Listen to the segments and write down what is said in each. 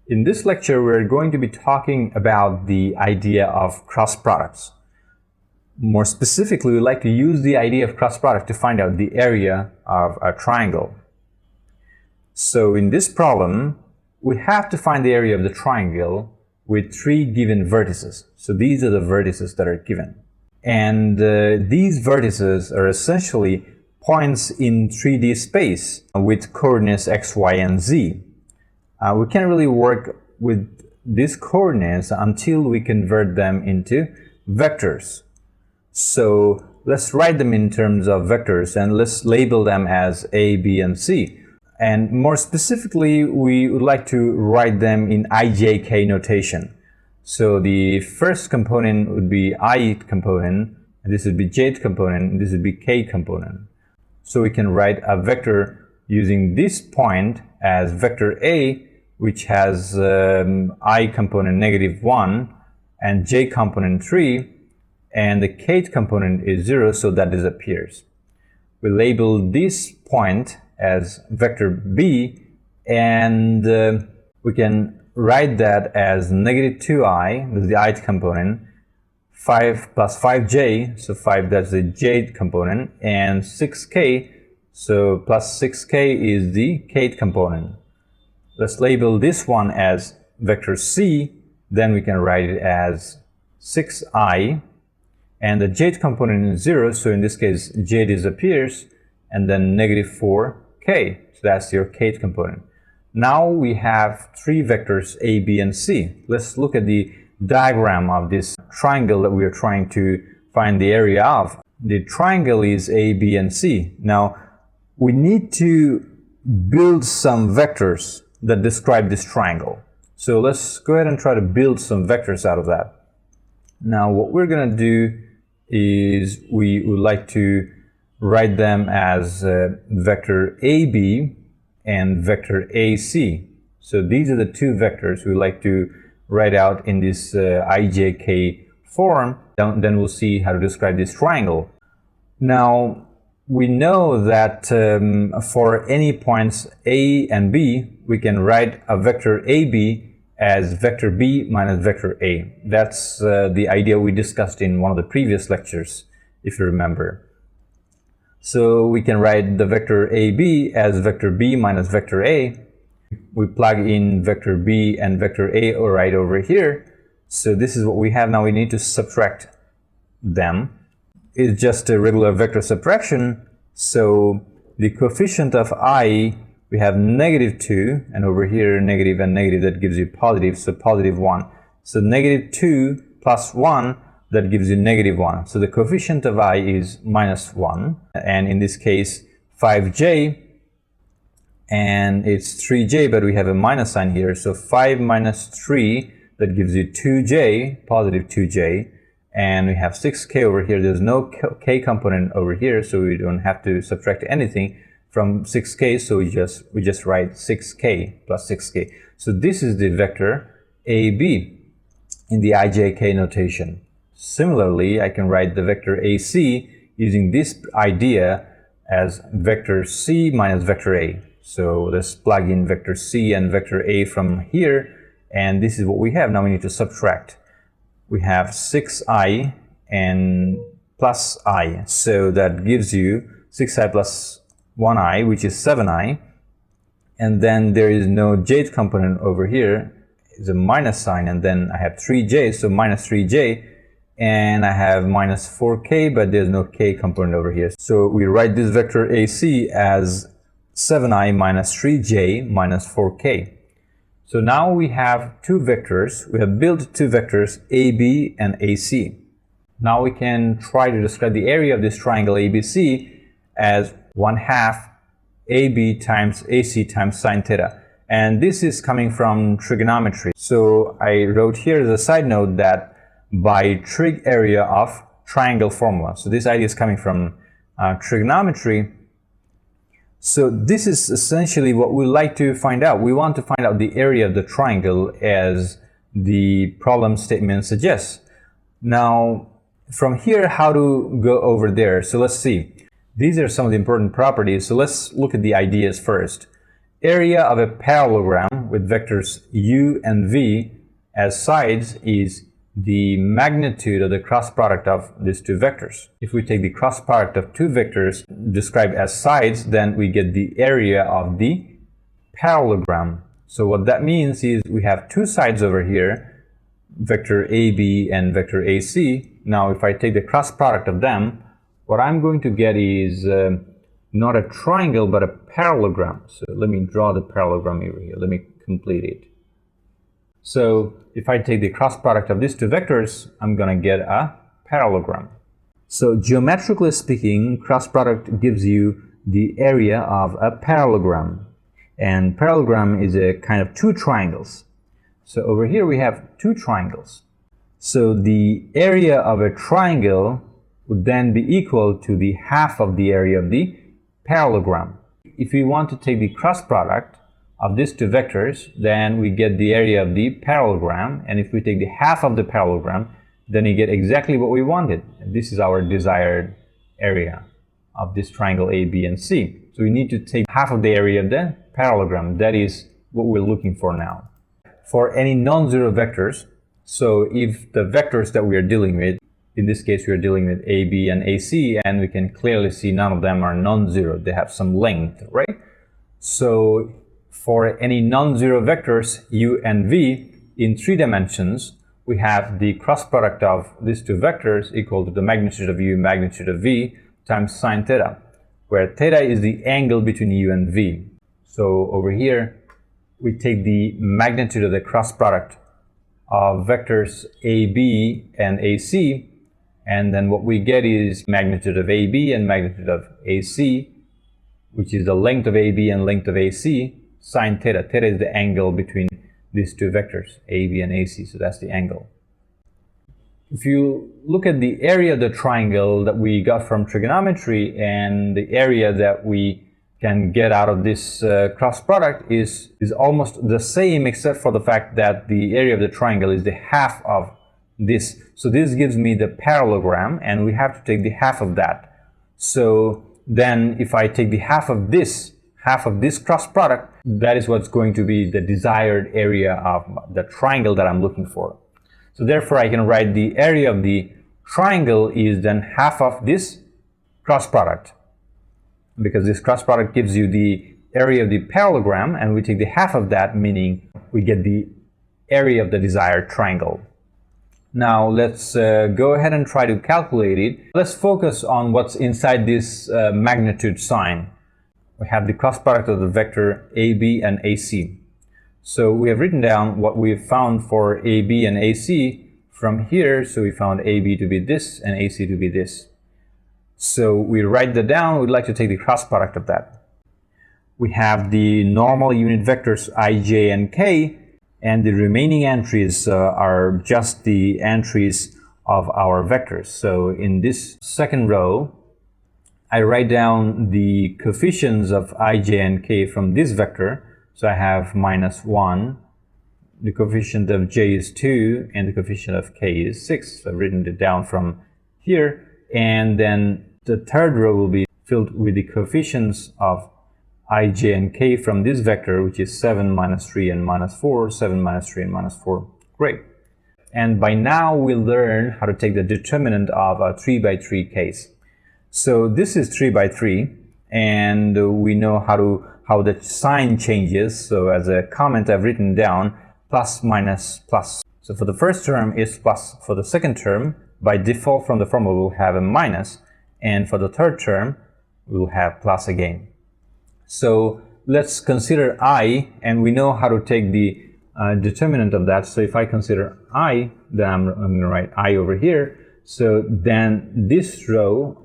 In this lecture, we're going to be talking about the idea of cross products. More specifically, we'd like to use the idea of cross product to find out the area of a triangle. So in this problem, we have to find the area of the triangle with three given vertices. So these are the vertices that are given. And these vertices are essentially points in 3D space with coordinates x, y, and z. We can't really work with these coordinates until we convert them into vectors. So let's write them in terms of vectors and let's label them as A, B, and C. And more specifically, we would like to write them in IJK notation. So the first component would be I component, and this would be J component, and this would be K component. So we can write a vector using this point as vector A, which has I component -1 and J component 3, and the K component is 0, so that disappears. We label this point as vector B, and we can write that as -2i, that's the ith component, 5 plus 5j, so 5, that's the j component, and 6k, so plus 6k is the k component. Let's label this one as vector C, then we can write it as 6i, and the j component is 0, so in this case j disappears, and then -4k, so that's your k component. Now we have three vectors A, B, and C. Let's look at the diagram of this triangle that we are trying to find the area of. The triangle is A, B, and C. Now we need to build some vectors that describe this triangle. So let's go ahead and try to build some vectors out of that. Now what we're going to do is we would like to write them as vector AB and vector AC. So these are the two vectors we like to write out in this IJK form. Then we'll see how to describe this triangle. Now we know that for any points A and B, we can write a vector AB as vector B minus vector A. That's the idea we discussed in one of the previous lectures, if you remember. So we can write the vector AB as vector B minus vector A. We plug in vector B and vector A right over here. So this is what we have. Now we need to subtract them. It's just a regular vector subtraction. So the coefficient of I, we have -2, and over here negative and negative, that gives you positive, so +1. So -2 plus 1, that gives you -1. So the coefficient of I is -1, and in this case 5j, and it's 3j, but we have a minus sign here, so 5 minus 3, that gives you 2j, positive 2j, and we have 6k over here. There's no k component over here, so we don't have to subtract anything from 6k, so we just write 6k plus 6k. So this is the vector AB in the IJK notation. Similarly, I can write the vector AC using this idea as vector C minus vector A. So let's plug in vector C and vector A from here, and this is what we have. Now we need to subtract. We have 6i and plus I, so that gives you 6i plus 1i, which is 7i, and then there is no j component over here. It's a minus sign, and then I have 3j, so minus 3j, and I have minus 4k, but there's no k component over here. So we write this vector AC as 7i minus 3j minus 4k. So now we have two vectors. We have built two vectors, AB and AC. Now we can try to describe the area of this triangle ABC as 1/2 AB times AC times sine theta. And this is coming from trigonometry. So I wrote here as a side note that by trig area of triangle formula. So this idea is coming from trigonometry. So this is essentially what we like to find out. We want to find out the area of the triangle as the problem statement suggests. Now from here, how to go over there? So let's see. These are some of the important properties. So let's look at the ideas first. area of a parallelogram with vectors u and v as sides is the magnitude of the cross product of these two vectors. If we take the cross product of two vectors described as sides, then we get the area of the parallelogram. So what that means is we have two sides over here, vector AB and vector AC. Now if I take the cross product of them, what I'm going to get is not a triangle but a parallelogram. So let me draw the parallelogram over here. Let me complete it. So if I take the cross product of these two vectors, I'm going to get a parallelogram. So geometrically speaking, cross product gives you the area of a parallelogram. And parallelogram is a kind of two triangles. So over here we have two triangles. So the area of a triangle would then be equal to the half of the area of the parallelogram. If we want to take the cross product of these two vectors, then we get the area of the parallelogram, and if we take the half of the parallelogram, then you get exactly what we wanted. And this is our desired area of this triangle A, B, and C. So we need to take half of the area of the parallelogram. That is what we're looking for now. For any non-zero vectors, so if the vectors that we are dealing with, in this case we are dealing with A, B, and AC, and we can clearly see none of them are non-zero. They have some length, right? So for any non-zero vectors u and v in 3 dimensions, we have the cross product of these two vectors equal to the magnitude of u magnitude of v times sine theta, where theta is the angle between u and v. So over here we take the magnitude of the cross product of vectors AB and AC, and then what we get is magnitude of AB and magnitude of AC, which is the length of AB and length of AC, sine theta. Theta is the angle between these two vectors, AB and AC, so that's the angle. If you look at the area of the triangle that we got from trigonometry and the area that we can get out of this cross product is almost the same, except for the fact that the area of the triangle is the half of this. So this gives me the parallelogram, and we have to take the half of that. So then if I take the half of this cross product, that is what's going to be the desired area of the triangle that I'm looking for. So therefore I can write the area of the triangle is then half of this cross product, because this cross product gives you the area of the parallelogram, and we take the half of that, meaning we get the area of the desired triangle. Now let's go ahead and try to calculate it. Let's focus on what's inside this magnitude sign. We have the cross product of the vector AB and AC. So we have written down what we have found for AB and AC from here. So we found AB to be this and AC to be this. So we write that down. We'd like to take the cross product of that. We have the normal unit vectors I, J, and K, and the remaining entries are just the entries of our vectors. So in this second row, I write down the coefficients of I, J, and K from this vector. So I have -1, the coefficient of J is 2, and the coefficient of K is 6. So I've written it down from here. And then the third row will be filled with the coefficients of I, J, and K from this vector, which is 7, -3, and -4, 7, -3, and -4. Great. And by now we'll learn how to take the determinant of a 3x3 case. So this is 3x3, and we know how the sign changes. So as a comment I've written down plus, minus, plus. So for the first term is plus. For the second term, by default from the formula we'll have a minus, and for the third term we'll have plus again. So let's consider I, and we know how to take the determinant of that. So if I consider I, then I'm going to write I over here. So then this row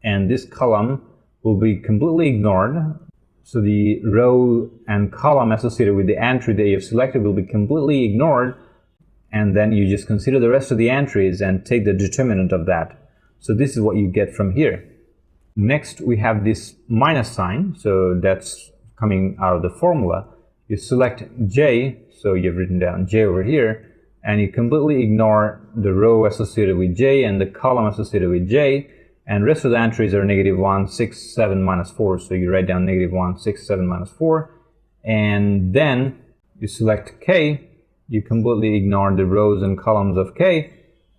and this column will be completely ignored. So the row and column associated with the entry that you've selected will be completely ignored, and then you just consider the rest of the entries and take the determinant of that. So this is what you get from here. Next we have this minus sign, so that's coming out of the formula. You select J, so you've written down J over here, and you completely ignore the row associated with J and the column associated with J, and rest of the entries are -1, 6, 7, -4, so you write down -1, 6, 7, -4, and then you select K. You completely ignore the rows and columns of K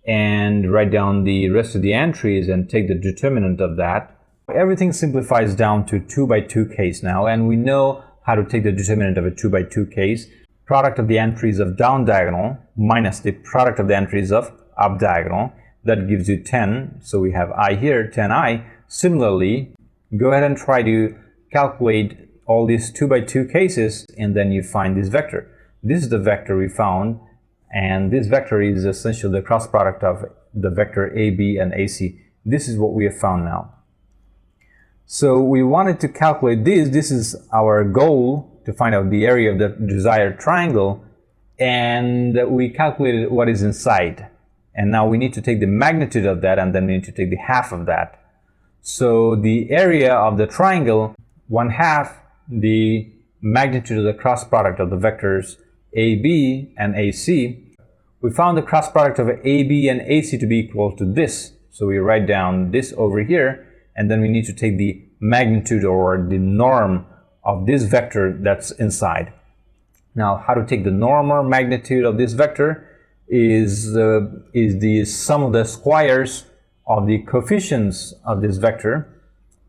and write down the rest of the entries and take the determinant of that. Everything simplifies down to 2 by 2 case now, and we know how to take the determinant of a 2 by 2 case. Product of the entries of down diagonal minus the product of the entries of up diagonal. That gives you 10. So we have I here, 10i. Similarly, go ahead and try to calculate all these 2 by 2 cases, and then you find this vector. This is the vector we found, and this vector is essentially the cross product of the vector AB and AC. This is what we have found now. So we wanted to calculate this. This is our goal, to find out the area of the desired triangle, and we calculated what is inside. And now we need to take the magnitude of that, and then we need to take the half of that. So the area of the triangle, 1/2 the magnitude of the cross product of the vectors AB and AC. We found the cross product of AB and AC to be equal to this. So we write down this over here, and then we need to take the magnitude or the norm of this vector that's inside. Now, how to take the norm or magnitude of this vector is the sum of the squares of the coefficients of this vector,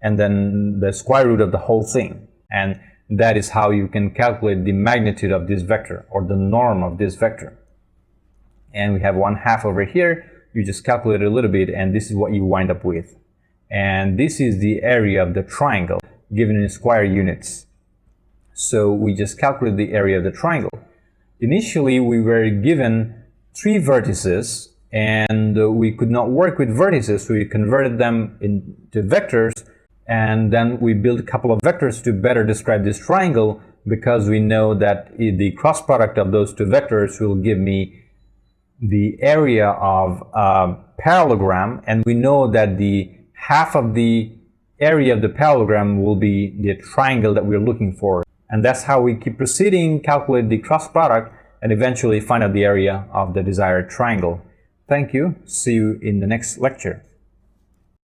and then the square root of the whole thing. And that is how you can calculate the magnitude of this vector, or the norm of this vector. And we have 1/2 over here. You just calculate it a little bit, and this is what you wind up with. And this is the area of the triangle given in square units. So we just calculate the area of the triangle. Initially, we were given 3 vertices, and we could not work with vertices, so we converted them into vectors, and then we built a couple of vectors to better describe this triangle, because we know that the cross product of those 2 vectors will give me the area of a parallelogram, and we know that the half of the area of the parallelogram will be the triangle that we're looking for. And that's how we keep proceeding, calculate the cross product, and eventually find out the area of the desired triangle. Thank you. See you in the next lecture.